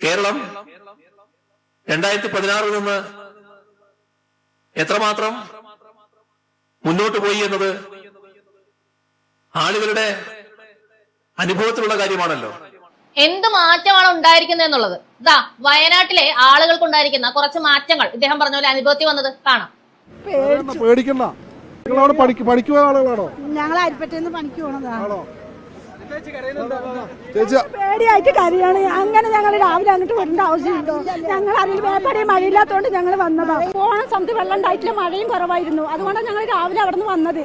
കേരളം 2016 നിന്ന് എത്രമാത്രം മുന്നോട്ട് പോയി എന്നത് ആളുകളുടെ അനുഭവത്തിലുള്ള കാര്യമാണല്ലോ. എന്ത് മാറ്റമാണ് ഉണ്ടായിരിക്കുന്നത് എന്നുള്ളത് ഇതാ വയനാട്ടിലെ ആളുകൾക്ക് ഉണ്ടായിരിക്കുന്ന കുറച്ച് മാറ്റങ്ങൾ ഇദ്ദേഹം പറഞ്ഞ പോലെ അനുഭവത്തിൽ വന്നത് കാണാം. പേടിക്കണ്ട, നിങ്ങളവിടെ പഠിക്കുന്ന ആളുകളാണോ? ഞങ്ങൾ അരിപ്പറ്റേന്ന് പണിക്ക് പോണതാണോ? പേടിയായിട്ട് കരയാണ്. അങ്ങനെ ഞങ്ങൾ രാവിലെ അങ്ങോട്ട് വരേണ്ട ആവശ്യമുണ്ടോ? ഞങ്ങൾ അതിൽ വേപ്പടി മഴയില്ലാത്തതുകൊണ്ട് ഞങ്ങൾ വന്നതാണ്. പോണ സമയത്ത് വെള്ളം ഉണ്ടായിട്ടില്ല, മഴയും കുറവായിരുന്നു. അതുകൊണ്ടാണ് ഞങ്ങൾ രാവിലെ അവിടെ നിന്ന് വന്നത്.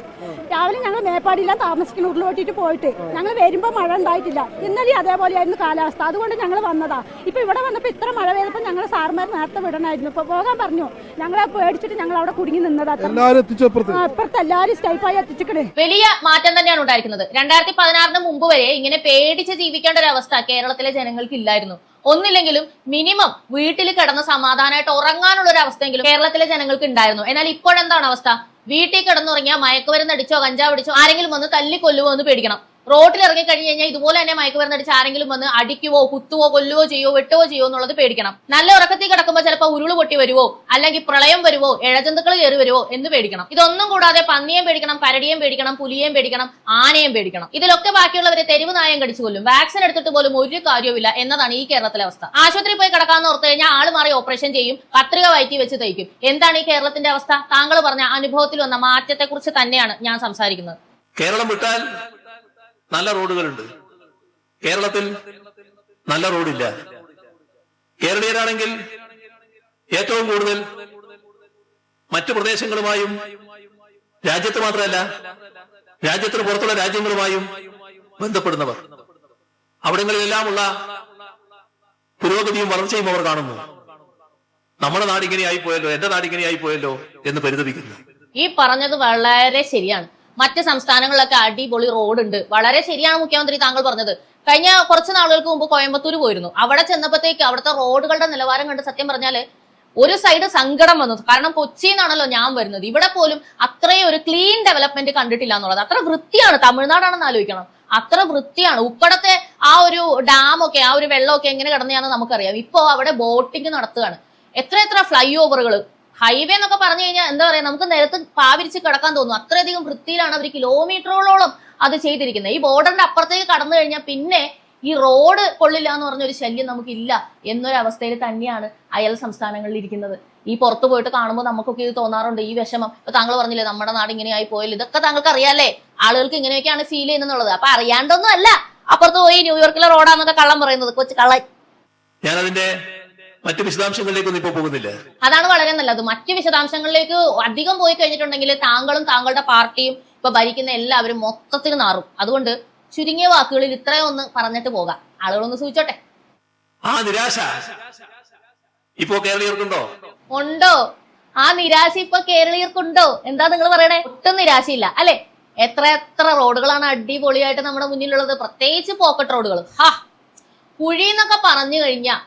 രാവിലെ ഞങ്ങൾ മേപ്പാടിയില്ല താമസിക്കുന്ന ഉരുളോട്ടിട്ട് പോയിട്ട് ഞങ്ങൾ വരുമ്പോൾ മഴ ഉണ്ടായിട്ടില്ല. ഇന്നലെ അതേപോലെയായിരുന്നു കാലാവസ്ഥ. അതുകൊണ്ട് ഞങ്ങൾ വന്നതാ. ഇപ്പൊ ഇവിടെ വന്നപ്പോൾ ഇത്ര മഴ പെയ്തപ്പോൾ ഞങ്ങൾ സാർമാർ നേരത്തെ വിടണമായിരുന്നു. ഇപ്പൊ പോകാൻ പറഞ്ഞു. ഞങ്ങളെ പേടിച്ചിട്ട് ഞങ്ങൾ അവിടെ കുടുങ്ങി നിന്നതാ. അപ്പുറത്ത് എല്ലാവരും സ്റ്റൈപ്പായി എത്തിച്ചിട്ട് വലിയ മാറ്റം തന്നെയാണ് ഉണ്ടായിരിക്കുന്നത്. 2016 മുമ്പ് വരെ ഇങ്ങനെ പേടിച്ച് ജീവിക്കേണ്ട ഒരു അവസ്ഥ കേരളത്തിലെ ജനങ്ങൾക്ക് ഇല്ലായിരുന്നു. ഒന്നില്ലെങ്കിലും മിനിമം വീട്ടിൽ കിടന്ന് സമാധാനമായിട്ട് ഉറങ്ങാനുള്ള ഒരു അവസ്ഥയെങ്കിലും കേരളത്തിലെ ജനങ്ങൾക്ക് ഉണ്ടായിരുന്നു. എന്നാൽ ഇപ്പോഴെന്താണ് അവസ്ഥ? വീട്ടിൽ കിടന്നുറങ്ങിയാൽ മയക്കുമരുന്ന് അടിച്ചോ കഞ്ചാവ് അടിച്ചോ ആരെങ്കിലും വന്ന് തല്ലിക്കൊല്ലുവോ എന്ന് പേടിക്കണം. റോഡിൽ ഇറങ്ങി കഴിഞ്ഞ് കഴിഞ്ഞാൽ ഇതുപോലെ തന്നെ മയക്കുമരുന്ന് അടിച്ച് ആരെങ്കിലും വന്ന് അടിക്കുവോ കുത്തുവോ കൊല്ലുവോ ചെയ്യോ വെട്ടുവോ ചെയ്യോ എന്നുള്ളത് പേടിക്കണം. നല്ല ഉറക്കത്തിൽ കിടക്കുമ്പോൾ ചിലപ്പോൾ ഉരുള് പൊട്ടി വരുവോ അല്ലെങ്കിൽ പ്രളയം വരുവോ ഇഴജന്തുക്കൾ കയറി വരുവോ എന്ന് പേടിക്കണം. ഇതൊന്നും കൂടാതെ പന്നിയേം പേടിക്കണം, കരടിയേം പേടിക്കണം, പുലിയേം പേടിക്കണം, ആനയും പേടിക്കണം. ഇതിലൊക്കെ ബാക്കിയുള്ളവരെ തെരുവ് നായം കടിച്ചു കൊല്ലും. വാക്സിൻ എടുത്തിട്ട് പോലും ഒരു കാര്യവുമില്ല എന്നതാണ് ഈ കേരളത്തിലെ അവസ്ഥ. ആശുപത്രി പോയി കിടക്കാന്ന് ഓർത്ത് കഴിഞ്ഞാൽ ആള് മാറി ഓപ്പറേഷൻ ചെയ്യും, കത്രിക വയറ്റി വെച്ച് തയ്ക്കും. എന്താണ് ഈ കേരളത്തിന്റെ അവസ്ഥ? താങ്കൾ പറഞ്ഞ അനുഭവത്തിൽ വന്ന മാറ്റത്തെ കുറിച്ച് തന്നെയാണ് ഞാൻ സംസാരിക്കുന്നത്. കേരളം വിട്ടാൽ നല്ല റോഡുകളുണ്ട്, കേരളത്തിൽ നല്ല റോഡില്ല. കേരളീയരാണെങ്കിൽ ഏറ്റവും കൂടുതൽ മറ്റു പ്രദേശങ്ങളുമായും രാജ്യത്ത് മാത്രമല്ല രാജ്യത്തിന് പുറത്തുള്ള രാജ്യങ്ങളുമായും ബന്ധപ്പെടുന്നവർ. അവിടങ്ങളിലെല്ലാമുള്ള പുരോഗതിയും വളർച്ചയും അവർ കാണുന്നു. നമ്മുടെ നാടിങ്ങനെയായി പോയല്ലോ, എന്റെ നാടിങ്ങനെയായി പോയല്ലോ എന്ന് പരിതപിക്കുന്നു. ഈ പറഞ്ഞത് വളരെ ശരിയാണ്. മറ്റ് സംസ്ഥാനങ്ങളിലൊക്കെ അടിപൊളി റോഡുണ്ട്. വളരെ ശരിയാണ് മുഖ്യമന്ത്രി താങ്കൾ പറഞ്ഞത്. കഴിഞ്ഞ കുറച്ച് നാളുകൾക്ക് മുമ്പ് കോയമ്പത്തൂർ പോയിരുന്നു. അവിടെ ചെന്നപ്പോഴത്തേക്ക് അവിടുത്തെ റോഡുകളുടെ നിലവാരം കണ്ട് സത്യം പറഞ്ഞാല് ഒരു സൈഡ് സങ്കടം വന്നു. കാരണം കൊച്ചിന്നാണല്ലോ ഞാൻ വരുന്നത്. ഇവിടെ പോലും അത്രയും ഒരു ക്ലീൻ ഡെവലപ്മെന്റ് കണ്ടിട്ടില്ല എന്നുള്ളത്. അത്ര വൃത്തിയാണ്. തമിഴ്നാടാണെന്ന് ആലോചിക്കണം, അത്ര വൃത്തിയാണ്. ഉപ്പടത്തെ ആ ഒരു ഡാമൊക്കെ ആ ഒരു വെള്ളമൊക്കെ എങ്ങനെ കിടന്നെയാണെന്ന് നമുക്കറിയാം. ഇപ്പോ അവിടെ ബോട്ടിംഗ് നടത്തുകയാണ്. എത്ര ഫ്ലൈ ഓവറുകൾ, ഹൈവേ എന്നൊക്കെ പറഞ്ഞു കഴിഞ്ഞാൽ എന്താ പറയാ, നമുക്ക് നിരത്ത് പാവിരിച്ച് കിടക്കാൻ തോന്നും. അത്രയധികം വൃത്തിയിലാണ് അവർ കിലോമീറ്ററോളം അത് ചെയ്തിരിക്കുന്നത്. ഈ ബോർഡറിന്റെ അപ്പുറത്തേക്ക് കടന്നു കഴിഞ്ഞാൽ പിന്നെ ഈ റോഡ് കൊള്ളില്ല എന്ന് പറഞ്ഞൊരു ശല്യം നമുക്കില്ല എന്നൊരവസ്ഥയിൽ തന്നെയാണ് അയൽ സംസ്ഥാനങ്ങളിൽ ഇരിക്കുന്നത്. ഈ പുറത്തു പോയിട്ട് കാണുമ്പോൾ നമുക്കൊക്കെ ഇത് തോന്നാറുണ്ട്, ഈ വിഷമം. ഇപ്പൊ താങ്കൾ പറഞ്ഞില്ലേ നമ്മുടെ നാട് ഇങ്ങനെയായി പോയല്ലോ, ഇതൊക്കെ താങ്കൾക്ക് അറിയാല്ലേ, ആളുകൾക്ക് ഇങ്ങനെയൊക്കെയാണ് ഫീൽ ചെയ്യുന്നുള്ളത്. അപ്പൊ അറിയാണ്ടൊന്നും അല്ല അപ്പുറത്ത് പോയി ന്യൂയോർക്കിലെ റോഡാന്നൊക്കെ കള്ളം പറയുന്നത്, കൊച്ചു കള്ളൻ. ഞാനതിന്റെ മറ്റു വിശദാംശങ്ങളിലേക്കൊന്നും ഇപ്പൊ പോകുന്നില്ല. അതാണ് വളരെ നല്ലത്. മറ്റു വിശദാംശങ്ങളിലേക്ക് അധികം പോയി കഴിഞ്ഞിട്ടുണ്ടെങ്കിൽ താങ്കളും താങ്കളുടെ പാർട്ടിയും ഇപ്പൊ ഭരിക്കുന്ന എല്ലാവരും മൊത്തത്തിൽ നാറും. അതുകൊണ്ട് ചുരുങ്ങിയ വാക്കുകളിൽ ഇത്രയും ഒന്ന് പറഞ്ഞിട്ട് പോകാം, ആളുകളൊന്ന് സൂചിച്ചോട്ടെ. ആ നിരാശ ഇപ്പോ കേരളീയർക്കുണ്ടോ? ഉണ്ടോ? ആ നിരാശ ഇപ്പൊ കേരളീയർക്കുണ്ടോ? എന്താ നിങ്ങൾ പറയണേ? ഒട്ടും നിരാശയില്ല അല്ലെ? എത്ര റോഡുകളാണ് അടിപൊളിയായിട്ട് നമ്മുടെ മുന്നിലുള്ളത്. പ്രത്യേകിച്ച് പോക്കറ്റ് റോഡുകൾ. കുഴി എന്നൊക്കെ പറഞ്ഞു കഴിഞ്ഞാൽ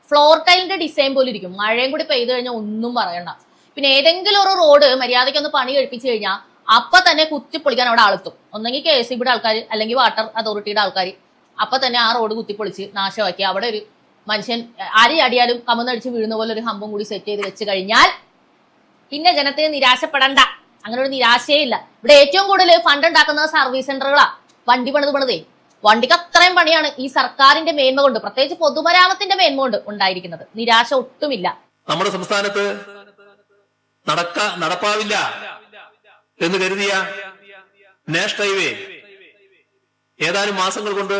ഫ്ലോർ ടൈലിന്റെ ഡിസൈൻ പോലെ ഇരിക്കും. മഴയും കൂടി പെയ്തു കഴിഞ്ഞാൽ ഒന്നും പറയണ്ട. പിന്നെ ഏതെങ്കിലും ഒരു റോഡ് മര്യാദയ്ക്കൊന്ന് പണി കഴിപ്പിച്ചു കഴിഞ്ഞാൽ അപ്പൊ തന്നെ കുത്തിപ്പൊളിക്കാൻ അവിടെ ആളെത്തും. ഒന്നെങ്കിൽ KSEBിയുടെ ആൾക്കാർ അല്ലെങ്കിൽ വാട്ടർ അതോറിറ്റിയുടെ ആൾക്കാർ. അപ്പൊ തന്നെ ആ റോഡ് കുത്തിപ്പൊളിച്ച് നാശമാക്കി അവിടെ ഒരു മനുഷ്യൻ ആരി അടിയാലും കമന്നടിച്ച് വീഴുന്ന പോലെ ഒരു ഹമ്പും കൂടി സെറ്റ് ചെയ്ത് വെച്ച് കഴിഞ്ഞാൽ പിന്നെ ജനത്തെ നിരാശപ്പെടണ്ട. അങ്ങനെ ഒരു നിരാശയേ ഇല്ല. ഇവിടെ ഏറ്റവും കൂടുതൽ ഫണ്ട് ഉണ്ടാക്കുന്നത് സർവീസ് സെന്ററുകളാ. വണ്ടി പണിതേ വണ്ടിക്ക് അത്രയും പണിയാണ് ഈ സർക്കാരിന്റെ മേന്മ കൊണ്ട്, പ്രത്യേകിച്ച് പൊതുമരാമത്തിന്റെ മേന്മ കൊണ്ട് ഉണ്ടായിരിക്കുന്നത്. നിരാശ ഒട്ടുമില്ല. നമ്മുടെ സംസ്ഥാനത്ത് നടപ്പാവില്ല എന്ന് കരുതിയ നാഷണൽ ഹൈവേ ഏതാനും മാസങ്ങൾ കൊണ്ട്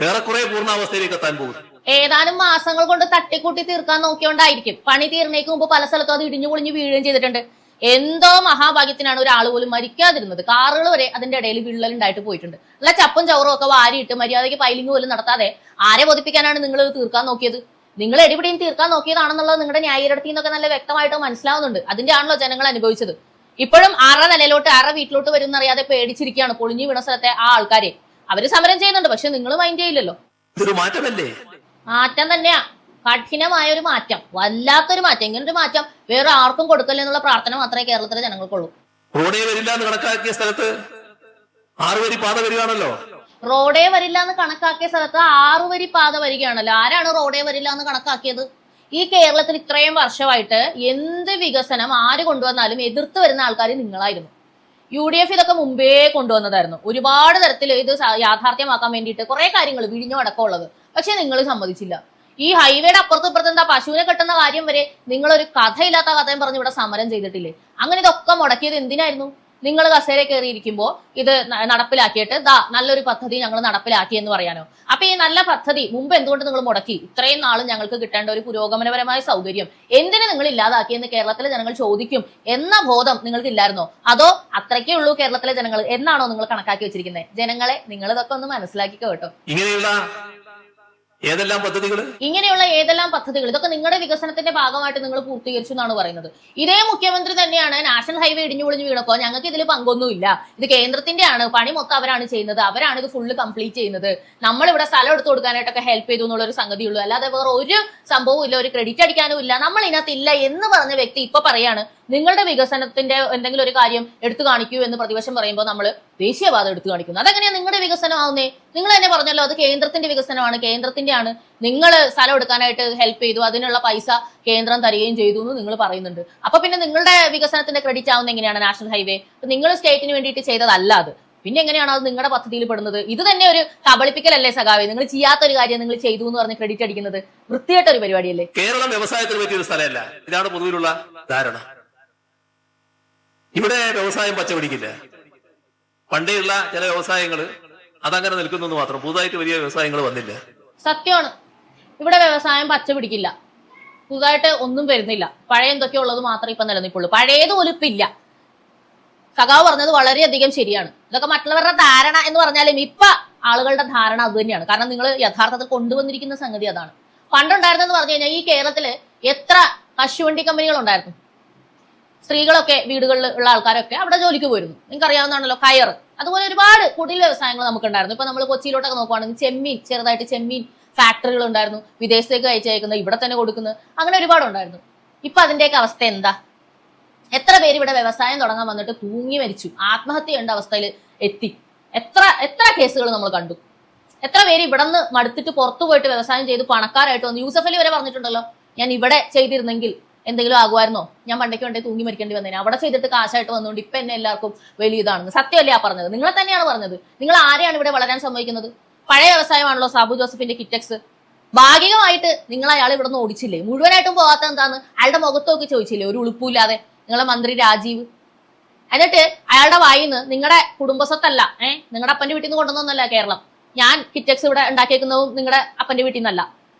ഏറെക്കുറെ പൂർണ്ണാവസ്ഥയിലേക്ക് എത്താൻ പോകും. ഏതാനും മാസങ്ങൾ കൊണ്ട് തട്ടിക്കൂട്ടി തീർക്കാൻ നോക്കിയോണ്ടായിരിക്കും പണി തീർന്നേക്ക് മുമ്പ് പല സ്ഥലത്തും അത് ഇടിഞ്ഞു പൊളിഞ്ഞു വീഴുകയും ചെയ്തിട്ടുണ്ട്. എന്തോ മഹാഭാഗ്യത്തിനാണ് ഒരാൾ പോലും മരിക്കാതിരുന്നത്. കാറുകൾ വരെ അതിന്റെ ഇടയിൽ വിള്ളലുണ്ടായിട്ട് പോയിട്ടുണ്ട്. അല്ല ചപ്പും ചവറും ഒക്കെ വാരിയിട്ട് മര്യാദയ്ക്ക് പൈലിംഗ് പോലും നടത്താതെ ആരെ ബോധിപ്പിക്കാനാണ് നിങ്ങൾ തീർക്കാൻ നോക്കിയത്? നിങ്ങൾ എടിപിടിയും തീർക്കാൻ നോക്കിയതാണെന്നുള്ളത് നിങ്ങളുടെ ന്യായീകരണത്തിൽ നിന്നൊക്കെ നല്ല വ്യക്തമായിട്ട് മനസ്സിലാവുന്നുണ്ട്. അതിന്റെ ആണല്ലോ ജനങ്ങൾ അനുഭവിച്ചത്. ഇപ്പോഴും ആരുടെ നിലയിലോട്ട് ആരുടെ വീട്ടിലോട്ട് വരും എന്നറിയാതെ പേടിച്ചിരിക്കുകയാണ് പൊളിഞ്ഞു വീണ സ്ഥലത്തെ ആ ആൾക്കാരെ. അവര് സമരം ചെയ്യുന്നുണ്ട്, പക്ഷെ നിങ്ങൾ മൈൻഡ് ചെയ്യില്ലല്ലോ. ഇതൊരു മാറ്റമല്ലേ? മാറ്റം തന്നെയാ, കഠിനമായ ഒരു മാറ്റം, വല്ലാത്തൊരു മാറ്റം. ഇങ്ങനൊരു മാറ്റം വേറെ ആർക്കും കൊടുക്കല്ലേ എന്നുള്ള പ്രാർത്ഥന മാത്രമേ കേരളത്തിലെ ജനങ്ങൾക്കുള്ളൂ. റോഡേ വരില്ല എന്ന് കണക്കാക്കിയ സ്ഥലത്ത് 6 വരി പാത വരികയാണല്ലോ. റോഡേ വരില്ല എന്ന് കണക്കാക്കിയ സ്ഥലത്ത് 6 വരി പാത വരികയാണല്ലോ. ആരാണ് റോഡേ വരില്ല എന്ന് കണക്കാക്കിയത്? ഈ കേരളത്തിൽ ഇത്രയും വർഷമായിട്ട് എന്ത് വികസനം ആര് കൊണ്ടുവന്നാലും എതിർത്ത് വരുന്ന ആൾക്കാർ നിങ്ങളായിരുന്നു. UDF ഇതൊക്കെ മുമ്പേ കൊണ്ടുവന്നതായിരുന്നു. ഒരുപാട് തരത്തിൽ ഇത് യാഥാർത്ഥ്യമാക്കാൻ വേണ്ടിയിട്ട് കുറെ കാര്യങ്ങൾ വിഴിഞ്ഞോ അടക്കമുള്ളത്. പക്ഷെ നിങ്ങൾ സമ്മതിച്ചില്ല. ഈ ഹൈവേയുടെ അപ്പുറത്തും ഇപ്പുറത്തും എന്താ പശുവിനെ കെട്ടുന്ന കാര്യം വരെ നിങ്ങളൊരു കഥയില്ലാത്ത കഥയും പറഞ്ഞ് ഇവിടെ സമരം ചെയ്തിട്ടില്ലേ? അങ്ങനെ ഇതൊക്കെ മുടക്കിയത് എന്തിനായിരുന്നു? നിങ്ങൾ കസേര കയറിയിരിക്കുമ്പോൾ ഇത് നടപ്പിലാക്കിയിട്ട് നല്ലൊരു പദ്ധതി ഞങ്ങൾ നടപ്പിലാക്കി എന്ന് പറയാനോ? അപ്പൊ ഈ നല്ല പദ്ധതി മുമ്പ് എന്തുകൊണ്ട് നിങ്ങൾ മുടക്കി? ഇത്രയും നാളും ഞങ്ങൾക്ക് കിട്ടേണ്ട ഒരു പുരോഗമനപരമായ സൗകര്യം എന്തിനു നിങ്ങൾ ഇല്ലാതാക്കിയെന്ന് കേരളത്തിലെ ജനങ്ങൾ ചോദിക്കും എന്ന ബോധം നിങ്ങൾക്ക് ഇല്ലായിരുന്നോ? അതോ അത്രയ്ക്കേ ഉള്ളൂ കേരളത്തിലെ ജനങ്ങൾ എന്നാണോ നിങ്ങൾ കണക്കാക്കി വെച്ചിരിക്കുന്നത്? ജനങ്ങളെ നിങ്ങൾ ഇതൊക്കെ ഒന്ന് മനസ്സിലാക്കിക്കോ കേട്ടോ. ഇങ്ങനെയുള്ള ഏതെല്ലാം പദ്ധതികൾ ഇതൊക്കെ നിങ്ങളുടെ വികസനത്തിന്റെ ഭാഗമായിട്ട് നിങ്ങൾ പൂർത്തീകരിച്ചു എന്നാണ് പറയുന്നത്. ഇതേ മുഖ്യമന്ത്രി തന്നെയാണ് നാഷണൽ ഹൈവേ ഇടിഞ്ഞു പൊളിഞ്ഞു വീണപ്പോ ഞങ്ങൾക്ക് ഇതിൽ പങ്കൊന്നുമില്ല, ഇത് കേന്ദ്രത്തിന്റെ ആണ്, പണി മൊത്തം അവരാണ് ചെയ്യുന്നത്, അവരാണ് ഇത് ഫുള്ള് കംപ്ലീറ്റ് ചെയ്യുന്നത്, നമ്മൾ ഇവിടെ സ്ഥലം എടുത്തു കൊടുക്കാനായിട്ടൊക്കെ ഹെൽപ്പ് ചെയ്തു എന്നുള്ള ഒരു സംഗതിയുള്ളൂ, അല്ലാതെ വേറെ ഒരു സംഭവവും ഇല്ല, ഒരു ക്രെഡിറ്റ് അടിക്കാനും ഇല്ല, നമ്മൾ ഇതിനകത്ത് ഇല്ല എന്ന് പറഞ്ഞ വ്യക്തി ഇപ്പൊ പറയാണ് നിങ്ങളുടെ വികസനത്തിന്റെ എന്തെങ്കിലും ഒരു കാര്യം എടുത്തു കാണിക്കൂ എന്ന് പ്രതിപക്ഷം പറയുമ്പോൾ നമ്മൾ ദേശീയവാദം എടുത്തു കാണിക്കുന്നു. അതെങ്ങനെയാ നിങ്ങളുടെ വികസനമാവുന്നേ? നിങ്ങൾ തന്നെ പറഞ്ഞല്ലോ അത് കേന്ദ്രത്തിന്റെ വികസനമാണ്, കേന്ദ്രത്തിന്റെ ആണ്, നിങ്ങൾ സ്ഥലം എടുക്കാനായിട്ട് ഹെൽപ്പ് ചെയ്തു, അതിനുള്ള പൈസ കേന്ദ്രം തരികയും ചെയ്തു എന്ന് നിങ്ങൾ പറയുന്നുണ്ട്. അപ്പൊ പിന്നെ നിങ്ങളുടെ വികസനത്തിന്റെ ക്രെഡിറ്റ് ആവുന്ന എങ്ങനെയാണ് നാഷണൽ ഹൈവേ? നിങ്ങൾ സ്റ്റേറ്റിന് വേണ്ടിയിട്ട് ചെയ്തതല്ല അത്, പിന്നെ എങ്ങനെയാണ് അത് നിങ്ങളുടെ പദ്ധതിയിൽ പെടുന്നത്? ഇത് തന്നെ ഒരു കബളിപ്പിക്കലല്ലേ സഖാവേ? നിങ്ങൾ ചെയ്യാത്തൊരു കാര്യം നിങ്ങൾ ചെയ്തു എന്ന് പറഞ്ഞ് ക്രെഡിറ്റ് അടിക്കുന്നത് വൃത്തിയായിട്ടൊരു പരിപാടിയല്ലേ? കേരളം വ്യവസായത്തിന് പറ്റിയൊരു സ്ഥലമല്ല, ഇതാണ് പൊതുവിലുള്ള ധാരണ. ഇവിടെ വ്യവസായം പച്ചപിടിക്കില്ല. പണ്ടേയുള്ള ചില വ്യവസായങ്ങൾ അതങ്ങനെ നിൽക്കുന്നു മാത്രം, പുതുതായിട്ട് വലിയ വ്യവസായങ്ങൾ വന്നില്ല. സത്യമാണ്, ഇവിടെ വ്യവസായം പച്ച പിടിക്കില്ല, പുതുതായിട്ട് ഒന്നും വരുന്നില്ല, പഴയ എന്തൊക്കെയോ ഉള്ളത് മാത്രമേ ഇപ്പൊ നിലനിൽപ്പുള്ളൂ, പഴയത് പോലും ഇപ്പൊ ഇല്ല. സഖാവ് പറഞ്ഞത് വളരെയധികം ശരിയാണ്. ഇതൊക്കെ മറ്റുള്ളവരുടെ ധാരണ എന്ന് പറഞ്ഞാലും ഇപ്പൊ ആളുകളുടെ ധാരണ അത് തന്നെയാണ്. കാരണം നിങ്ങൾ യഥാർത്ഥത്തിൽ കൊണ്ടുവന്നിരിക്കുന്ന സംഗതി അതാണ്. പണ്ടുണ്ടായിരുന്നെന്ന് പറഞ്ഞു കഴിഞ്ഞാൽ ഈ കേരളത്തില് എത്ര കശുവണ്ടി കമ്പനികൾ ഉണ്ടായിരുന്നു. സ്ത്രീകളൊക്കെ വീടുകളിൽ ഉള്ള ആൾക്കാരൊക്കെ അവിടെ ജോലിക്ക് പോയിരുന്നു. നിങ്ങൾക്ക് അറിയാവുന്നതാണല്ലോ കയർ, അതുപോലെ ഒരുപാട് കുടിൽ വ്യവസായങ്ങൾ നമുക്കുണ്ടായിരുന്നു. ഇപ്പൊ നമ്മൾ കൊച്ചിയിലോട്ടൊക്കെ നോക്കുവാണെങ്കിൽ ചെമ്മീൻ, ചെറുതായിട്ട് ചെമ്മീൻ ഫാക്ടറികൾ ഉണ്ടായിരുന്നു, വിദേശത്തേക്ക് അയച്ചയക്കുന്നത്, ഇവിടെ തന്നെ കൊടുക്കുന്നത്, അങ്ങനെ ഒരുപാടുണ്ടായിരുന്നു. ഇപ്പൊ അതിന്റെയൊക്കെ അവസ്ഥ എന്താ? എത്ര പേര് ഇവിടെ വ്യവസായം തുടങ്ങാൻ വന്നിട്ട് തൂങ്ങി മരിച്ചു, ആത്മഹത്യ ചെയ്യേണ്ട അവസ്ഥയിൽ എത്തി? എത്ര കേസുകൾ നമ്മൾ കണ്ടു. എത്ര പേര് ഇവിടെ നിന്ന് മടുത്തിട്ട് പുറത്തു പോയിട്ട് വ്യവസായം ചെയ്ത് പണക്കാരായിട്ട് വന്നു. യൂസഫ് അലി വരെ പറഞ്ഞിട്ടുണ്ടല്ലോ, ഞാൻ ഇവിടെ ചെയ്തിരുന്നെങ്കിൽ എന്തെങ്കിലും ആകുമായിരുന്നോ, ഞാൻ പണ്ടേക്ക് വേണ്ടി തൂങ്ങി മരിക്കേണ്ടി വന്നേനെ, അവിടെ ചെയ്തിട്ട് കാശായിട്ട് വന്നുകൊണ്ട് ഇപ്പൊ എന്നെ എല്ലാവർക്കും വലിയ ഇതാണെന്ന്. സത്യമല്ലേ ആ പറഞ്ഞത്? നിങ്ങളെ തന്നെയാണ് പറഞ്ഞത്. നിങ്ങൾ ആരെയാണ് ഇവിടെ വളരാൻ സമ്മതിക്കുന്നത്? പഴയ വ്യവസായമാണല്ലോ സാബു ജോസഫിന്റെ കിറ്റക്സ്. ഭാഗികമായിട്ട് നിങ്ങൾ അയാൾ ഇവിടെ നിന്ന് ഓടിച്ചില്ലേ? മുഴുവനായിട്ടും പോകാത്ത എന്താന്ന് അയാളുടെ മുഖത്തൊക്കെ ചോദിച്ചില്ലേ ഒരു ഉളുപ്പില്ലാതെ നിങ്ങളെ മന്ത്രി രാജീവ്? എന്നിട്ട് അയാളുടെ വായിന്ന് നിങ്ങളുടെ കുടുംബസ്വത്തല്ല, നിങ്ങളുടെ അപ്പന്റെ വീട്ടിൽ നിന്ന് കൊണ്ടുവന്നല്ല കേരളം, ഞാൻ കിറ്റക്സ് ഇവിടെ ഉണ്ടാക്കിയേക്കുന്നതും നിങ്ങളുടെ അപ്പന്റെ വീട്ടിൽ നിന്നല്ല,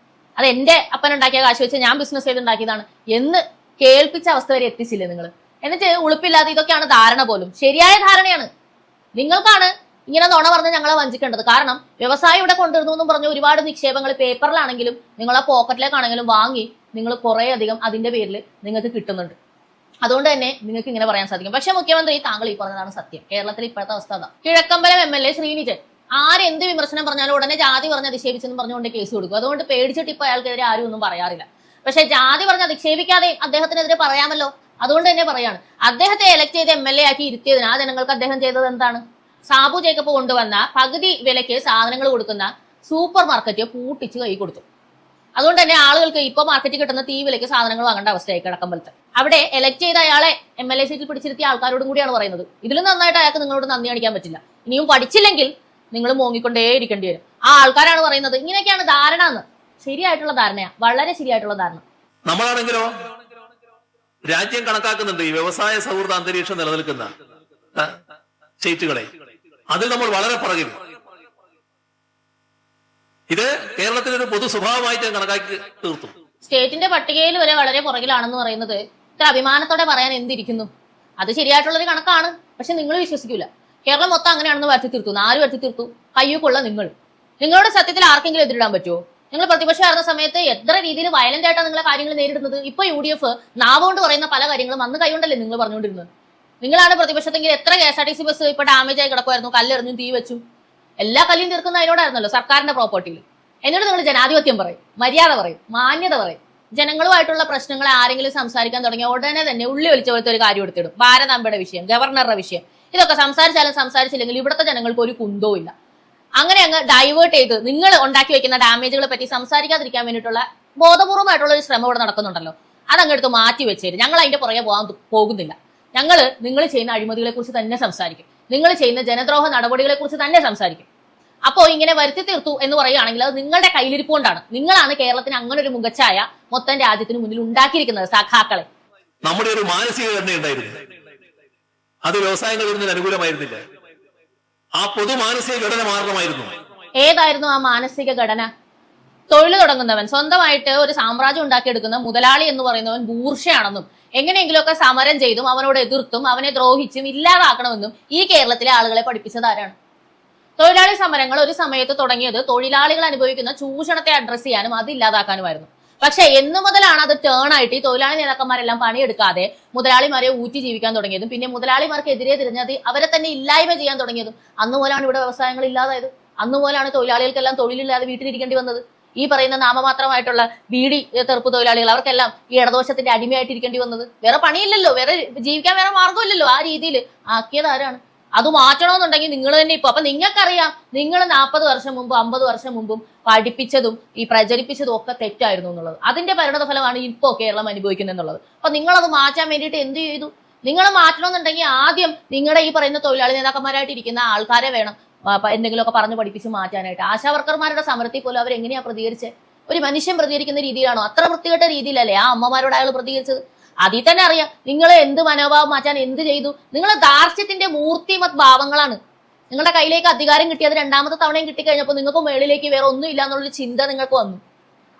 അത് എന്റെ അപ്പൻ ഉണ്ടാക്കിയ കാശ് വെച്ച് ഞാൻ ബിസിനസ് ചെയ്ത് ഉണ്ടാക്കിയതാണ് എന്ന് കേൾപ്പിച്ച അവസ്ഥ വരെ എത്തിച്ചില്ലേ നിങ്ങൾ? എന്നിട്ട് ഉളുപ്പില്ലാതെ ഇതൊക്കെയാണ് ധാരണ പോലും. ശരിയായ ധാരണയാണ്. നിങ്ങൾക്കാണ് ഇങ്ങനെ നുണ പറഞ്ഞ് ഞങ്ങളെ വഞ്ചിക്കേണ്ടത്. കാരണം വ്യവസായം ഇവിടെ കൊണ്ടുവരുന്നു എന്നും പറഞ്ഞ് ഒരുപാട് നിക്ഷേപങ്ങൾ പേപ്പറിലാണെങ്കിലും നിങ്ങളെ പോക്കറ്റിലേക്കാണെങ്കിലും വാങ്ങി നിങ്ങൾ കുറെ അധികം അതിന്റെ പേരിൽ നിങ്ങൾക്ക് കിട്ടുന്നുണ്ട്. അതുകൊണ്ട് തന്നെ നിങ്ങൾക്ക് ഇങ്ങനെ പറയാൻ സാധിക്കും. പക്ഷെ മുഖ്യമന്ത്രി താങ്കൾ ഈ പറഞ്ഞതാണ് സത്യം. കേരളത്തിൽ ഇപ്പോഴത്തെ അവസ്ഥ അതാ. കിഴക്കമ്പലം MLA ശ്രീനിജൻ ആരെന്ത് വിമർശനം പറഞ്ഞാലും ഉടനെ ജാതി പറഞ്ഞ് അധിക്ഷേപിച്ചെന്ന് പറഞ്ഞുകൊണ്ട് കേസ് കൊടുക്കും. അതുകൊണ്ട് പേടിച്ചിട്ട് ഇപ്പൊ അയാൾക്കെതിരെ ആരും ഒന്നും പറയാറില്ല. പക്ഷെ ജാതി പറഞ്ഞ് അധിക്ഷേപിക്കാതെ അദ്ദേഹത്തിനെതിരെ പറയാമല്ലോ. അതുകൊണ്ട് തന്നെ പറയാണ്, അദ്ദേഹത്തെ എലക്ട് ചെയ്ത് MLA ആക്കി ഇരുത്തിയതിന് ആ ജനങ്ങൾക്ക് അദ്ദേഹം ചെയ്തത് എന്താണ്? സാബു ജേക്കബ് കൊണ്ടുവന്ന പകുതി വിലയ്ക്ക് സാധനങ്ങൾ കൊടുക്കുന്ന സൂപ്പർ മാർക്കറ്റ് പൂട്ടിച്ച് കൈ കൊടുത്തു. അതുകൊണ്ട് തന്നെ ആളുകൾക്ക് ഇപ്പൊ മാർക്കറ്റിൽ കിട്ടുന്ന തീ വിലയ്ക്ക് സാധനങ്ങൾ വാങ്ങേണ്ട അവസ്ഥയായി കിഴക്കമ്പലത്ത്. അവിടെ എലക്ട് ചെയ്ത അയാളെ MLA സീറ്റിൽ പിടിച്ചിരുത്തിയ ആൾക്കാരോടും കൂടിയാണ് പറയുന്നത്. ഇതിലും നന്നായിട്ട് അയാൾക്ക് നിങ്ങളോട് നന്ദി കാണിക്കാൻ പറ്റില്ല. ഇനിയും പഠിച്ചില്ലെങ്കിൽ നിങ്ങൾ മോങ്ങിക്കൊണ്ടേ ഇരിക്കേണ്ടി വരും. ആ ആൾക്കാരാണ് പറയുന്നത് ഇങ്ങനെയൊക്കെയാണ് ധാരണ എന്ന്. ശരിയായിട്ടുള്ള ധാരണയാ, വളരെ ശരിയായിട്ടുള്ള ധാരണ. നമ്മളാണെങ്കിലോ രാജ്യം കണക്കാക്കുന്നുണ്ട് ഈ വ്യവസായ സൗഹൃദ അന്തരീക്ഷം നിലനിൽക്കുന്ന സ്റ്റേറ്റുകളെ, അതിൽ നമ്മൾ വളരെ പുറകിൽ. ഇത് കേരളത്തിലൊരു പൊതു സ്വഭാവമായിട്ട് കണക്കാക്കി തീർത്തു. സ്റ്റേറ്റിന്റെ പട്ടികയിൽ വരെ വളരെ പുറകിലാണെന്ന് പറയുന്നത് ഇത്ര അഭിമാനത്തോടെ പറയാൻ എന്തിരിക്കുന്നു? അത് ശരിയായിട്ടുള്ളൊരു കണക്കാണ്. പക്ഷെ നിങ്ങൾ വിശ്വസിക്കൂല. കേരളം മൊത്തം അങ്ങനെയാണെന്ന് വരുത്തി തീർത്തു. ആര് വരുത്തി തീർത്തു? കയ്യൂക്കുള്ള നിങ്ങളുടെ സത്യത്തിൽ ആർക്കെങ്കിലും എതിരിടാൻ പറ്റുമോ? നിങ്ങൾ പ്രതിപക്ഷമായിരുന്ന സമയത്ത് എത്ര രീതിയിൽ വയലന്റ് ആയിട്ടാണ് നിങ്ങളെ കാര്യങ്ങൾ നേരിടുന്നത്. ഇപ്പൊ UDF നാവുകൊണ്ട് പറയുന്ന പല കാര്യങ്ങളും അന്ന് കൈകൊണ്ടല്ലേ നിങ്ങൾ പറഞ്ഞുകൊണ്ടിരുന്നത്. നിങ്ങളാണ് പ്രതിപക്ഷത്തെങ്കിൽ എത്ര KSRTC ബസ് ഇപ്പൊ ഡാമേജ് ആയി കിടക്കുമായിരുന്നു, കല്ലെറിഞ്ഞും തീ വെച്ചും എല്ലാ കല്ലും തീർക്കുന്ന അതിനോടായിരുന്നല്ലോ സർക്കാരിന്റെ പ്രോപ്പർട്ടിയിൽ. എന്നിട്ട് നിങ്ങൾ ജനാധിപത്യം പറയും, മര്യാദ പറയും, മാന്യത പറയും. ജനങ്ങളുമായിട്ടുള്ള പ്രശ്നങ്ങളെ ആരെങ്കിലും സംസാരിക്കാൻ തുടങ്ങിയ ഉടനെ തന്നെ ഉള്ളി ഒലിച്ച പോലത്തെ ഒരു കാര്യം എടുത്തിടും. ഭാരതാംബയുടെ വിഷയം, ഗവർണറുടെ വിഷയം, ഇതൊക്കെ സംസാരിച്ചാലും സംസാരിച്ചില്ലെങ്കിൽ ഇവിടുത്തെ ജനങ്ങൾക്ക് ഒരു കുന്തവും ഇല്ല. അങ്ങനെ അങ്ങ് ഡൈവേർട്ട് ചെയ്ത് നിങ്ങൾ ഉണ്ടാക്കി വെക്കുന്ന ഡാമേജുകളെ പറ്റി സംസാരിക്കാതിരിക്കാൻ വേണ്ടിയിട്ടുള്ള ബോധപൂർവമായിട്ടുള്ള ഒരു ശ്രമം ഇവിടെ നടക്കുന്നുണ്ടല്ലോ, അതങ്ങെടുത്ത് മാറ്റി വെച്ചേരും. ഞങ്ങൾ അതിന്റെ പുറകെ പോകുന്നില്ല. നിങ്ങൾ ചെയ്യുന്ന അഴിമതികളെ കുറിച്ച് തന്നെ സംസാരിക്കും, നിങ്ങൾ ചെയ്യുന്ന ജനദ്രോഹ നടപടികളെ കുറിച്ച് തന്നെ സംസാരിക്കും. അപ്പോൾ ഇങ്ങനെ വരുത്തി തീർത്തു എന്ന് പറയുകയാണെങ്കിൽ അത് നിങ്ങളുടെ കയ്യിലിരിപ്പുകൊണ്ടാണ്. നിങ്ങളാണ് കേരളത്തിന് അങ്ങനെ ഒരു മുഖച്ഛായ മൊത്തം രാജ്യത്തിന് മുന്നിൽ ഉണ്ടാക്കിയിരിക്കുന്നത്. സഖാക്കളെ, നമ്മുടെ ഒരു മാനസിക ഘടന ഉണ്ടായിരുന്നു, അത് വ്യവസായങ്ങൾ വരുന്നതിന് അനുകൂലമായിരുന്നില്ല. ആ പൊതു മാനസിക ഘടന മാറണമായിരുന്നു. ഏതായിരുന്നു ആ മാനസിക ഘടന? തൊഴിൽ തുടങ്ങുന്നവൻ, സ്വന്തമായിട്ട് ഒരു സാമ്രാജ്യം ഉണ്ടാക്കിയെടുക്കുന്ന മുതലാളി എന്ന് പറയുന്നവൻ ബൂർഷയാണെന്നും എങ്ങനെയെങ്കിലുമൊക്കെ സമരം ചെയ്തും അവനോട് എതിർത്തും അവനെ ദ്രോഹിച്ചും ഇല്ലാതാക്കണമെന്നും ഈ കേരളത്തിലെ ആളുകളെ പഠിപ്പിച്ചത് ആരാണ്? തൊഴിലാളി സമരങ്ങൾ ഒരു സമയത്ത് തുടങ്ങിയത് തൊഴിലാളികൾ അനുഭവിക്കുന്ന ചൂഷണത്തെ അഡ്രസ് ചെയ്യാനും അത് ഇല്ലാതാക്കാനുമായിരുന്നു. പക്ഷെ എന്നു മുതലാണ് അത് ടേൺ ആയിട്ട് ഈ തൊഴിലാളി നേതാക്കന്മാരെല്ലാം പണിയെടുക്കാതെ മുതലാളിമാരെ ഊറ്റി ജീവിക്കാൻ തുടങ്ങിയതും പിന്നെ മുതലാളിമാർക്കെതിരെ തിരിഞ്ഞത് അവരെ തന്നെ ഇല്ലായ്മ ചെയ്യാൻ തുടങ്ങിയതും അന്നുപോലാണ് ഇവിടെ വ്യവസായങ്ങൾ ഇല്ലാതായത്. അന്നുപോലാണ് തൊഴിലാളികൾക്കെല്ലാം തൊഴിലില്ലാതെ വീട്ടിലിരിക്കേണ്ടി വന്നത്. ഈ പറയുന്ന നാമമാത്രമായിട്ടുള്ള ബീഡി തെറുപ്പ് തൊഴിലാളികൾ അവർക്കെല്ലാം ഈ ഇടദോഷത്തിന്റെ അടിമയായിട്ടിരിക്കേണ്ടി വന്നത്. വേറെ പണിയില്ലല്ലോ, വേറെ ജീവിക്കാൻ വേറെ മാർഗമില്ലല്ലോ. ആ രീതിയിൽ ആക്കിയത് ആരാണ്? അത് മാറ്റണമെന്നുണ്ടെങ്കിൽ നിങ്ങൾ തന്നെ ഇപ്പൊ. അപ്പൊ നിങ്ങൾക്കറിയാം, നിങ്ങൾ 40 വർഷം മുമ്പ് 50 വർഷം മുമ്പും പഠിപ്പിച്ചതും ഈ പ്രചരിപ്പിച്ചതും ഒക്കെ തെറ്റായിരുന്നു എന്നുള്ളത്. അതിന്റെ പരിണത ഫലമാണ് ഇപ്പോ കേരളം അനുഭവിക്കുന്നത് എന്നുള്ളത്. അപ്പൊ നിങ്ങളത് മാറ്റാൻ വേണ്ടിയിട്ട് എന്ത് ചെയ്തു? നിങ്ങൾ മാറ്റണമെന്നുണ്ടെങ്കിൽ ആദ്യം നിങ്ങളുടെ ഈ പറയുന്ന തൊഴിലാളി നേതാക്കന്മാരായിട്ട് ഇരിക്കുന്ന ആൾക്കാരെ വേണം എന്തെങ്കിലുമൊക്കെ പറഞ്ഞ് പഠിപ്പിച്ച് മാറ്റാനായിട്ട്. ആശാവർക്കർമാരുടെ സമരത്തിൽ പോലും അവരെങ്ങനെയാ പ്രതികരിച്ചത്? ഒരു മനുഷ്യൻ പ്രതികരിക്കുന്ന രീതിയിലാണോ? അത്ര വൃത്തികെട്ട രീതിയിലല്ലേ ആ അമ്മമാരോട് അയാൾ പ്രതികരിച്ചത്? അതിൽ തന്നെ അറിയാം നിങ്ങൾ എന്ത് മനോഭാവം മാറ്റാൻ എന്ത് ചെയ്തു. നിങ്ങൾ ദാർഷ്ട്യത്തിന്റെ മൂർത്തിമത് ഭാവങ്ങളാണ്. നിങ്ങളുടെ കയ്യിലേക്ക് അധികാരം കിട്ടിയത് രണ്ടാമത്തെ തവണയും കിട്ടിക്കഴിഞ്ഞപ്പോൾ നിങ്ങൾക്ക് മേളിലേക്ക് വേറെ ഒന്നും ഇല്ല എന്നുള്ളൊരു ചിന്ത നിങ്ങൾക്ക് വന്നു.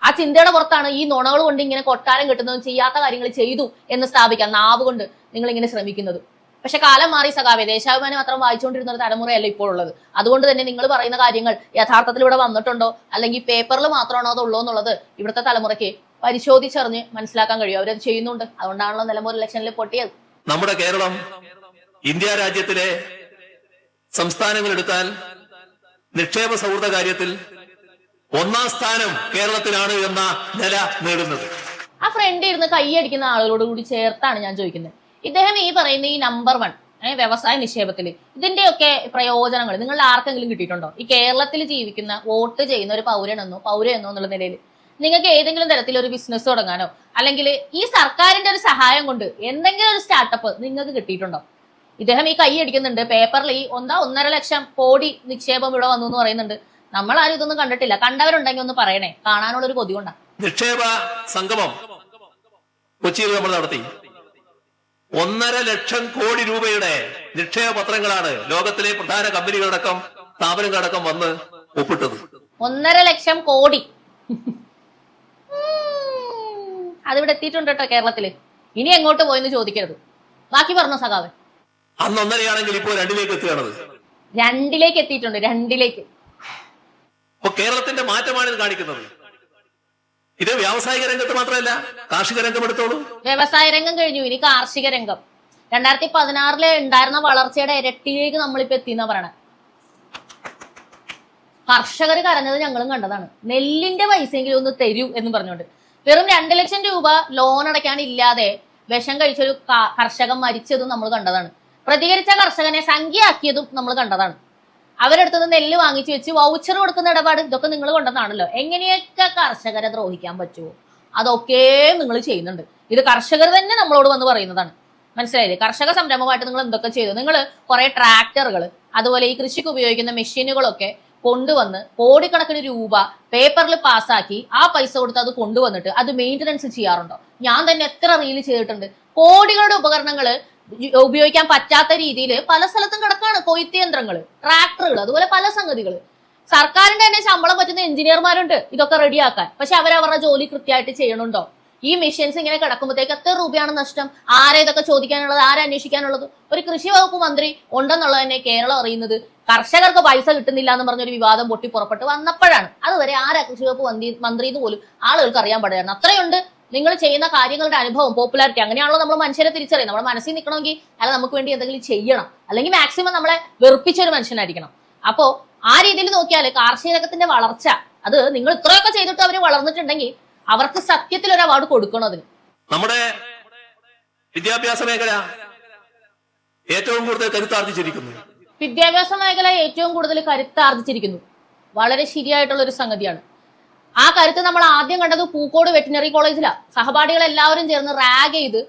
ആ ചിന്തയുടെ പുറത്താണ് ഈ നുണകൾ കൊണ്ട് ഇങ്ങനെ കൊട്ടാരം കിട്ടുന്നതും ചെയ്യാത്ത കാര്യങ്ങൾ ചെയ്തു എന്ന് സ്ഥാപിക്കാൻ നാവ് കൊണ്ട് നിങ്ങൾ ഇങ്ങനെ ശ്രമിക്കുന്നത്. പക്ഷെ കാലം മാറി സഖാവേ. ദേശാഭിമാനി മാത്രം വായിച്ചുകൊണ്ടിരുന്ന ഒരു തലമുറയല്ല ഇപ്പോൾ ഉള്ളത്. അതുകൊണ്ട് തന്നെ നിങ്ങൾ പറയുന്ന കാര്യങ്ങൾ യഥാർത്ഥത്തിൽ ഇവിടെ വന്നിട്ടുണ്ടോ അല്ലെങ്കിൽ പേപ്പറിൽ മാത്രമാണോ അതുള്ളൂ എന്നുള്ളത് ഇവിടുത്തെ തലമുറയ്ക്ക് പരിശോധിച്ചറിഞ്ഞ് മനസ്സിലാക്കാൻ കഴിയും. അവരത് ചെയ്യുന്നുണ്ട്. അതുകൊണ്ടാണല്ലോ നിലമ്പൂർ ഇലക്ഷനിൽ പൊട്ടിയത്. നമ്മുടെ കേരളം ഇന്ത്യ രാജ്യത്തിലെ സംസ്ഥാനങ്ങൾ എടുത്താൽ നിക്ഷേപ സൗഹൃദ കാര്യത്തിൽ 1ാം സ്ഥാനം കേരളത്തിലാണ് എന്ന നില നേടുന്നത്. ആ ഫ്രണ്ട് ഇരുന്ന് കൈയടിക്കുന്ന ആളുകളോട് കൂടി ചേർത്താണ് ഞാൻ ചോദിക്കുന്നത്. ഇദ്ദേഹം ഈ പറയുന്ന ഈ നമ്പർ 1 വ്യവസായ നിക്ഷേപത്തിൽ ഇതിന്റെയൊക്കെ പ്രയോജനങ്ങൾ നിങ്ങളുടെ ആർക്കെങ്കിലും കിട്ടിയിട്ടുണ്ടോ? ഈ കേരളത്തിൽ ജീവിക്കുന്ന വോട്ട് ചെയ്യുന്ന ഒരു പൗരനെന്നോ എന്നുള്ള നിലയിൽ നിങ്ങൾക്ക് ഏതെങ്കിലും തരത്തിലൊരു ബിസിനസ് തുടങ്ങാനോ അല്ലെങ്കിൽ ഈ സർക്കാരിന്റെ ഒരു സഹായം കൊണ്ട് എന്തെങ്കിലും ഒരു സ്റ്റാർട്ടപ്പ് നിങ്ങൾക്ക് കിട്ടിയിട്ടുണ്ടോ? ഇദ്ദേഹം ഈ കൈ അടിക്കുന്നുണ്ട്. പേപ്പറിൽ ഈ 1.5 ലക്ഷം കോടി നിക്ഷേപം ഇവിടെ വന്നു എന്ന് പറയുന്നുണ്ട്. നമ്മൾ ആരും ഇതൊന്നും കണ്ടിട്ടില്ല. കണ്ടവരുണ്ടെങ്കിൽ ഒന്ന് പറയണേ, കാണാനുള്ള ഒരു കൊതി കൊണ്ടാ. നിക്ഷേപ സംഗമം കൊച്ചിയിൽ നമ്മൾ നടത്തി. 1.5 ലക്ഷം കോടി രൂപയുടെ നിക്ഷേപ പത്രങ്ങളാണ് ലോകത്തിലെ പ്രധാന കമ്പനികളടക്കം സ്ഥാപനങ്ങളടക്കം വന്ന് ഒപ്പിട്ടത്. 1.5 ലക്ഷം കോടി അതിവിടെ എത്തിയിട്ടുണ്ട് കേട്ടോ കേരളത്തില്. ഇനി എങ്ങോട്ട് പോയെന്ന് ചോദിക്കരുത്. ബാക്കി പറഞ്ഞോ സഖാവ്. അന്ന് 1.5 ഇപ്പോൾ 2 എത്തുകയാണത്. 2 എത്തിയിട്ടുണ്ട്. 2 അപ്പൊ കേരളത്തിന്റെ മാറ്റമാണ് ഇത് കാണിക്കുന്നത്. ഇത് വ്യാവസായിക രംഗത്ത് മാത്രമല്ല, കാർഷിക രംഗം എടുത്തോളൂ. വ്യവസായ രംഗം കഴിഞ്ഞു, ഇനി കാർഷിക രംഗം. 2016 ഉണ്ടായിരുന്ന വളർച്ചയുടെ ഇരട്ടിയിലേക്ക് നമ്മളിപ്പോ എത്തിയെന്നാ പറയണേ. കർഷകർ കരഞ്ഞത് ഞങ്ങളും കണ്ടതാണ്. നെല്ലിന്റെ പൈസയെങ്കിലും ഒന്ന് തരൂ എന്ന് പറഞ്ഞുകൊണ്ട് വെറും 2 ലക്ഷം രൂപ ലോൺ അടയ്ക്കാനില്ലാതെ വിഷം കഴിച്ചൊരു കർഷകൻ മരിച്ചതും നമ്മൾ കണ്ടതാണ്. പ്രതികരിച്ച കർഷകനെ സംഖ്യയാക്കിയതും നമ്മൾ കണ്ടതാണ്. അവരെടുത്തത് നെല്ല് വാങ്ങിച്ചു വെച്ച് വൗച്ചർ കൊടുക്കുന്ന ഇടപാട് ഇതൊക്കെ നിങ്ങൾ കൊണ്ടുവന്നാണല്ലോ. എങ്ങനെയൊക്കെ കർഷകരെ ദ്രോഹിക്കാൻ പറ്റുമോ അതൊക്കെ നിങ്ങൾ ചെയ്യുന്നുണ്ട്. ഇത് കർഷകർ തന്നെ നമ്മളോട് വന്ന് പറയുന്നതാണ്. മനസ്സിലായില്ലേ? കർഷക സംരംഭമായിട്ട് നിങ്ങൾ എന്തൊക്കെ ചെയ്തു? നിങ്ങൾ കുറെ ട്രാക്ടറുകൾ അതുപോലെ ഈ കൃഷിക്ക് ഉപയോഗിക്കുന്ന മെഷീനുകളൊക്കെ കൊണ്ടുവന്ന് കോടിക്കണക്കിന് രൂപ പേപ്പറിൽ പാസ്സാക്കി ആ പൈസ കൊടുത്ത് അത് കൊണ്ടുവന്നിട്ട് അത് മെയിൻ്റനൻസ് ചെയ്യാറുണ്ടോ? ഞാൻ തന്നെ എത്ര റീല് ചെയ്തിട്ടുണ്ട്. കോടികളുടെ ഉപകരണങ്ങൾ ഉപയോഗിക്കാൻ പറ്റാത്ത രീതിയിൽ പല സ്ഥലത്തും കിടക്കാണ്. കൊയ്ത്ത് യന്ത്രങ്ങൾ, ട്രാക്ടറുകൾ, അതുപോലെ പല സംഗതികൾ. സർക്കാരിന്റെ തന്നെ ശമ്പളം പറ്റുന്ന എഞ്ചിനീയർമാരുണ്ട് ഇതൊക്കെ റെഡിയാക്കാൻ. പക്ഷെ അവരവരുടെ ജോലി കൃത്യമായിട്ട് ചെയ്യണുണ്ടോ? ഈ മെഷീൻസ് ഇങ്ങനെ കിടക്കുമ്പോഴത്തേക്ക് എത്ര രൂപയാണ് നഷ്ടം? ആരെ ഇതൊക്കെ ചോദിക്കാനുള്ളത്? ആരെ അന്വേഷിക്കാനുള്ളത്? ഒരു കൃഷി വകുപ്പ് മന്ത്രി ഉണ്ടെന്നുള്ളത് തന്നെ കേരളം അറിയുന്നത് കർഷകർക്ക് പൈസ കിട്ടുന്നില്ല എന്ന് പറഞ്ഞൊരു വിവാദം പൊട്ടി പുറപ്പെട്ട് വന്നപ്പോഴാണ്. അതുവരെ ആരാ കൃഷി വകുപ്പ് മന്ത്രി എന്ന് പോലും ആളുകൾക്ക് അറിയാൻ പാടില്ലായിരുന്നു. അത്രയുണ്ട് നിങ്ങൾ ചെയ്യുന്ന കാര്യങ്ങളുടെ അനുഭവം, പോപ്പുലാരിറ്റി. അങ്ങനെയാണല്ലോ നമ്മൾ മനുഷ്യരെ തിരിച്ചറിയും. നമ്മുടെ മനസ്സിൽ നിൽക്കണമെങ്കിൽ അല്ല നമുക്ക് വേണ്ടി എന്തെങ്കിലും ചെയ്യണം, അല്ലെങ്കിൽ മാക്സിമം നമ്മളെ വെറുപ്പിച്ചൊരു മനുഷ്യനായിരിക്കണം. അപ്പോ ആ രീതിയിൽ നോക്കിയാൽ കാർഷിക രംഗത്തിന്റെ വളർച്ച അത് നിങ്ങൾ ഇത്രയൊക്കെ ചെയ്തിട്ട് അവർ വളർന്നിട്ടുണ്ടെങ്കിൽ അവർക്ക് സത്യത്തിൽ ഒരു അവാർഡ് കൊടുക്കണം. അതിന് നമ്മുടെ വിദ്യാഭ്യാസ മേഖല ഏറ്റവും കൂടുതൽ കരുത്താർജിച്ചിരിക്കുന്നു. വിദ്യാഭ്യാസ മേഖല ഏറ്റവും കൂടുതൽ കരുത്താർജിച്ചിരിക്കുന്നു. വളരെ ശരിയായിട്ടുള്ള ഒരു സംഗതിയാണ്. ആ കരുത്ത് നമ്മൾ ആദ്യം കണ്ടത് പൂക്കോട് വെറ്റിനറി കോളേജിലാണ്. സഹപാഠികൾ എല്ലാവരും ചേർന്ന് റാഗ് ചെയ്ത്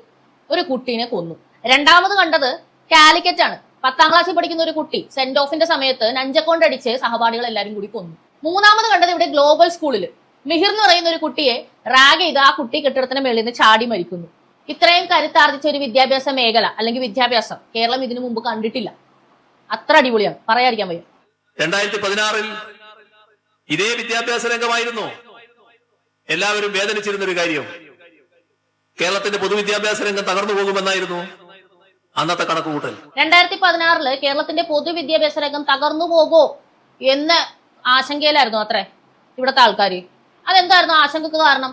ഒരു കുട്ടീനെ കൊന്നു. രണ്ടാമത് കണ്ടത് കാലിക്കറ്റ് ആണ്. 10ാം ക്ലാസ്സിൽ പഠിക്കുന്ന ഒരു കുട്ടി സെന്റ് ഓഫിന്റെ സമയത്ത് നഞ്ചക്കൊണ്ടടിച്ച് സഹപാഠികൾ എല്ലാവരും കൂടി കൊന്നു. മൂന്നാമത് കണ്ടത് ഇവിടെ ഗ്ലോബൽ സ്കൂളിൽ മിഹിർ എന്ന് പറയുന്ന ഒരു കുട്ടിയെ റാഗ് ചെയ്ത് ആ കുട്ടി കെട്ടിടത്തിന് മേളിൽ നിന്ന് ചാടി മരിക്കുന്നു. ഇത്രയും കരുത്താർജിച്ച ഒരു വിദ്യാഭ്യാസ മേഖല അല്ലെങ്കിൽ വിദ്യാഭ്യാസം കേരളം ഇതിനു മുമ്പ് കണ്ടിട്ടില്ല. അത്ര അടിപൊളിയാണ്, പറയാതിരിക്കാൻ വയ്യ. 2016 ഇതേ വിദ്യാഭ്യാസ രംഗമായിരുന്നു എല്ലാവരും വേദനിച്ചിരുന്ന ഒരു കാര്യം. കേരളത്തിന്റെ പൊതുവിദ്യാഭ്യാസ രംഗം തകർന്നു പോകുമെന്നായിരുന്നു അന്നത്തെ കണക്കുകൂട്ടൽ. 2016 കേരളത്തിന്റെ പൊതുവിദ്യാഭ്യാസ രംഗം തകർന്നു പോകോ എന്ന ആശങ്കയിലായിരുന്നു അത്രേ ഇവിടുത്തെ ആൾക്കാര്. അതെന്തായിരുന്നു ആശങ്കക്ക് കാരണം?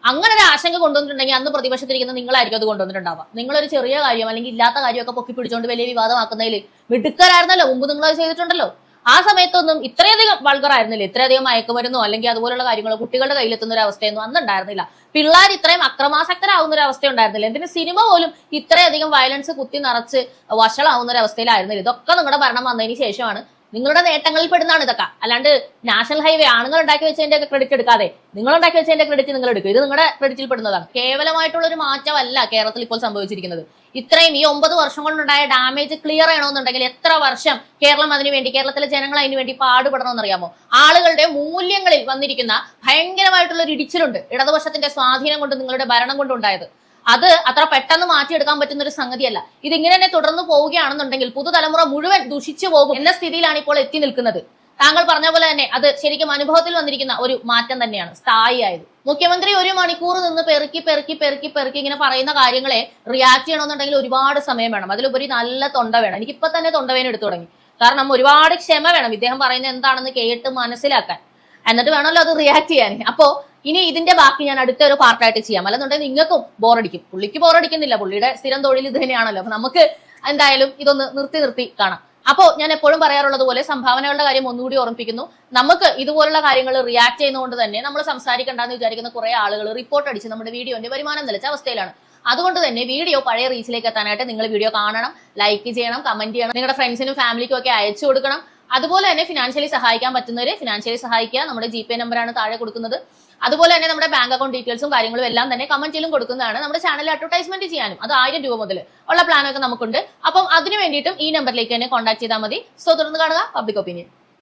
അങ്ങനെ ഒരു ആശങ്ക കൊണ്ടുവന്നിട്ടുണ്ടെങ്കിൽ അന്ന് പ്രതിപക്ഷത്തിരിക്കുന്ന നിങ്ങളായിരിക്കും അത് കൊണ്ടുവന്നിട്ടുണ്ടാവുക. നിങ്ങളൊരു ചെറിയ കാര്യം അല്ലെങ്കിൽ ഇല്ലാത്ത കാര്യമൊക്കെ പൊക്കി പിടിച്ചുകൊണ്ട് വലിയ വിവാദമാക്കുന്നതിൽ മിടുക്കരായിരുന്നല്ലോ. മുമ്പ് നിങ്ങൾ അത് ചെയ്തിട്ടുണ്ടല്ലോ. ആ സമയത്തൊന്നും ഇത്രയധികം വൾഗറായിരുന്നില്ല, ഇത്രയധികം മയക്കുമരുന്നോ അല്ലെങ്കിൽ അതുപോലുള്ള കാര്യങ്ങളോ കുട്ടികളുടെ കയ്യിലെത്തുന്ന ഒരു അവസ്ഥയൊന്നും അന്ന് ഉണ്ടായിരുന്നില്ല. പിള്ളേർ ഇത്രയും അക്രമാസക്തരാകുന്ന ഒരു അവസ്ഥ ഉണ്ടായിരുന്നില്ല. എന്തിന് സിനിമ പോലും ഇത്രയധികം വയലൻസ് കുത്തി നിറച്ച് വഷളാവുന്ന ഒരു അവസ്ഥയിലായിരുന്നില്ല. ഇതൊക്കെ നിങ്ങളുടെ ഭരണം വന്നതിന് ശേഷമാണ്. നിങ്ങളുടെ നേട്ടങ്ങളിൽ പെടുന്നതാണ് ഇതൊക്കെ. അല്ലാണ്ട് നാഷണൽ ഹൈവേ ആണുങ്ങൾ ഉണ്ടാക്കി വെച്ചതിന്റെ ക്രെഡിറ്റ് എടുക്കാതെ നിങ്ങൾ ഉണ്ടാക്കി വെച്ചതിന്റെ ക്രെഡിറ്റ് നിങ്ങൾ എടുക്കുക. ഇത് നിങ്ങളുടെ ക്രെഡിറ്റിൽ പെടുന്നതാണ്. കേവലമായിട്ടുള്ള ഒരു മാറ്റമല്ല കേരളത്തിൽ ഇപ്പോൾ സംഭവിച്ചിരിക്കുന്നത്. ഇത്രയും ഈ 9 വർഷം കൊണ്ടുണ്ടായ ഡാമേജ് ക്ലിയർ ചെയ്യണമെന്നുണ്ടെങ്കിൽ എത്ര വർഷം കേരളം അതിനുവേണ്ടി, കേരളത്തിലെ ജനങ്ങൾ അതിനുവേണ്ടി പാടുപെടണമെന്നറിയാമോ? ആളുകളുടെ മൂല്യങ്ങളിൽ വന്നിരിക്കുന്ന ഭയങ്കരമായിട്ടുള്ള ഒരു ഇടിച്ചിലുണ്ട് ഇടതുപക്ഷത്തിന്റെ സ്വാധീനം കൊണ്ട്, നിങ്ങളുടെ ഭരണം കൊണ്ടുണ്ടായത്. അത് അത്ര പെട്ടെന്ന് മാറ്റിയെടുക്കാൻ പറ്റുന്ന ഒരു സംഗതിയല്ല. ഇതിങ്ങനെ തന്നെ തുടർന്ന് പോവുകയാണെന്നുണ്ടെങ്കിൽ പുതുതലമുറ മുഴുവൻ ദുഷിച്ചു പോകും എന്ന സ്ഥിതിയിലാണ് ഇപ്പോൾ എത്തി നിൽക്കുന്നത്. താങ്കൾ പറഞ്ഞ പോലെ തന്നെ അത് ശരിക്കും അനുഭവത്തിൽ വന്നിരിക്കുന്ന ഒരു മാറ്റം തന്നെയാണ്, സ്ഥായിയായത്. മുഖ്യമന്ത്രി 1 മണിക്കൂർ നിന്ന് പെറുക്കി ഇങ്ങനെ പറയുന്ന കാര്യങ്ങളെ റിയാക്ട് ചെയ്യണമെന്നുണ്ടെങ്കിൽ ഒരുപാട് സമയം വേണം. അതിലുപരി നല്ല തൊണ്ട വേണം. എനിക്കിപ്പോ തന്നെ തൊണ്ടവേന എടുത്തു തുടങ്ങി. കാരണം ഒരുപാട് ക്ഷമ വേണം ഇദ്ദേഹം പറയുന്നത് എന്താണെന്ന് കേട്ട് മനസ്സിലാക്കാൻ. എന്നിട്ട് വേണമല്ലോ അത് റിയാക്ട് ചെയ്യാൻ. അപ്പോ ഇനി ഇതിന്റെ ബാക്കി ഞാൻ അടുത്ത ഒരു പാർട്ടായിട്ട് ചെയ്യാം. അല്ലെന്നുണ്ടെങ്കിൽ നിങ്ങൾക്കും ബോറടിക്കും. പുള്ളിക്ക് ബോറടിക്കുന്നില്ല, പുള്ളിയുടെ സ്ഥിരം തൊഴിൽ ഇത് തന്നെയാണല്ലോ. അപ്പൊ നമുക്ക് എന്തായാലും ഇതൊന്ന് നിർത്തി കാണാം. അപ്പോ ഞാൻ എപ്പോഴും പറയാറുള്ളത് പോലെ സംഭാവനകളുടെ കാര്യം ഒന്നുകൂടി ഓർമ്മിപ്പിക്കുന്നു. നമുക്ക് ഇതുപോലുള്ള കാര്യങ്ങൾ റിയാക്ട് ചെയ്യുന്നതുകൊണ്ട് തന്നെ നമ്മൾ സംസാരിക്കണ്ടെന്ന് വിചാരിക്കുന്ന കുറെ ആളുകൾ റിപ്പോർട്ട് അടിച്ച് നമ്മുടെ വീഡിയോന്റെ വരുമാനം നിലച്ച അവസ്ഥയിലാണ്. അതുകൊണ്ട് തന്നെ വീഡിയോ പഴയ റീച്ചിലേക്ക് എത്താനായിട്ട് നിങ്ങൾ വീഡിയോ കാണണം, ലൈക്ക് ചെയ്യണം, കമന്റ് ചെയ്യണം, നിങ്ങളുടെ ഫ്രണ്ട്സിനും ഫാമിലിക്കും ഒക്കെ അയച്ചു കൊടുക്കണം. അതുപോലെ തന്നെ ഫിനാൻഷ്യലി സഹായിക്കാൻ പറ്റുന്നവരെ ഫിനാൻഷ്യലി സഹായിക്കുക. നമ്മുടെ GPay നമ്പറാണ് താഴെ കൊടുക്കുന്നത്. അതുപോലെ തന്നെ നമ്മുടെ ബാങ്ക് അക്കൗണ്ട് ഡീറ്റെയിൽസും കാര്യങ്ങളും എല്ലാം തന്നെ കമന്റിലും കൊടുക്കുന്നതാണ്. നമ്മുടെ ചാനലിൽ അഡ്വർടൈസ്മെന്റ് ചെയ്യാനും അത് 1000 രൂപ മുതൽ ഉള്ള പ്ലാനൊക്കെ നമുക്കുണ്ട്. അപ്പം അതിനു വേണ്ടിയിട്ടും ഈ നമ്പറിലേക്ക് തന്നെ കോൺടാക്ട് ചെയ്താൽ മതി. സോ തുടർന്ന് കാണുക പബ്ലിക് ഒപ്പീനിയൻ.